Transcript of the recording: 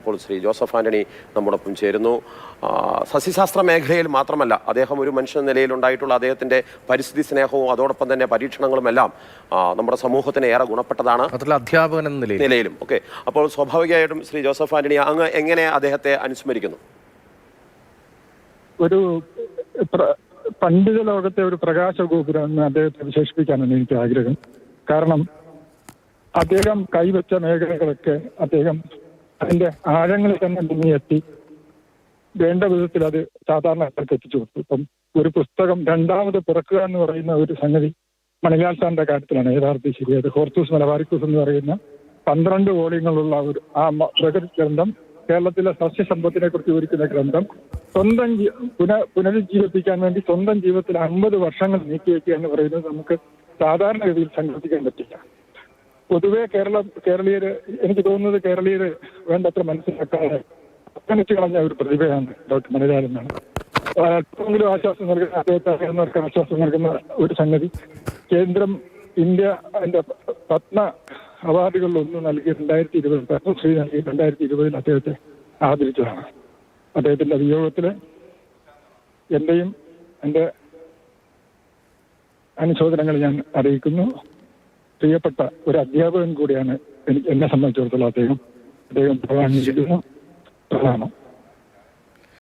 ഇപ്പോൾ ശ്രീ ജോസഫ് ആന്റണി നമ്മോടൊപ്പം ചേരുന്നു. സസ്യശാസ്ത്ര മേഖലയിൽ മാത്രമല്ല, അദ്ദേഹം ഒരു മനുഷ്യ നിലയിലുണ്ടായിട്ടുള്ള അദ്ദേഹത്തിന്റെ പരിസ്ഥിതി സ്നേഹവും അതോടൊപ്പം തന്നെ പരീക്ഷണങ്ങളുമെല്ലാം നമ്മുടെ സമൂഹത്തിന് ഏറെ ഗുണപ്പെട്ടതാണ്. അധ്യാപകൻ എന്ന നിലയിലും ഒക്കെ. അപ്പോൾ സ്വാഭാവികമായിട്ടും ശ്രീ ജോസഫ് ആന്റണി അങ്ങ് എങ്ങനെ അദ്ദേഹത്തെ അനുസ്മരിക്കുന്നു? ഒരു പണ്ഡിത ലോകത്തെ ഒരു പ്രകാശ ഗോപുരം എന്ന് അദ്ദേഹത്തെ വിശേഷിപ്പിക്കാനാണ് എനിക്ക് ആഗ്രഹം. കാരണം അദ്ദേഹം കൈവച്ച മേഖലകളൊക്കെ അദ്ദേഹം അതിന്റെ ആഴങ്ങളിൽ തന്നെ മുങ്ങിയെത്തി വേണ്ട വിധത്തിൽ അത് സാധാരണക്കാർക്ക് എത്തിച്ചു കൊടുത്തു. ഇപ്പം ഒരു പുസ്തകം രണ്ടാമത് പിറക്കുക എന്ന് പറയുന്ന ഒരു സംഗതി മണിലാൽ സാറിന്റെ കാര്യത്തിലാണ് യഥാർത്ഥ ശരിയത്. ഹോർത്തൂസ് മലബാറിക്കൂസ് എന്ന് പറയുന്ന 12 വോളിയങ്ങളുള്ള ഒരു പ്രകൃതി ഗ്രന്ഥം, കേരളത്തിലെ സസ്യസമ്പത്തിനെ കുറിച്ച് വിവരിക്കുന്ന ഗ്രന്ഥം സ്വന്തം പുനരുജ്ജീവിപ്പിക്കാൻ വേണ്ടി സ്വന്തം ജീവിതത്തിൽ 50 വർഷങ്ങൾ നീക്കിവെക്കുക എന്ന് പറയുന്നത് നമുക്ക് സാധാരണഗതിയിൽ സങ്കല്പിക്കാൻ പറ്റില്ല. പൊതുവെ കേരളീയര് എനിക്ക് തോന്നുന്നത് കേരളീയര് വേണ്ടത്ര മനസ്സിലാക്കാതെ അപ്പനിച്ച് കളഞ്ഞ ഒരു പ്രതിഭയാണ് ഡോക്ടർ മണിലാൽ എന്നാണ്. അല്പമെങ്കിലും ആശ്വാസം നൽകുന്ന അദ്ദേഹത്തെ അറിയുന്നവർക്ക് ആശ്വാസം നൽകുന്ന ഒരു സംഗതി, കേന്ദ്രം ഇന്ത്യ അതിന്റെ പത്മ അവാർഡുകളിലൊന്നും നൽകി 2020 പത്മശ്രീ നൽകി 2020 അദ്ദേഹത്തെ ആദരിച്ചതാണ്. അദ്ദേഹത്തിന്റെ വിയോഗത്തില് എന്റെയും എന്റെ അനുശോചനങ്ങൾ ഞാൻ അറിയിക്കുന്നു. പ്രിയപ്പെട്ട ഒരു അധ്യാപകൻ കൂടിയാണ് എന്നെ സംബന്ധിച്ചിടത്തോളം അദ്ദേഹം പ്രധാനം.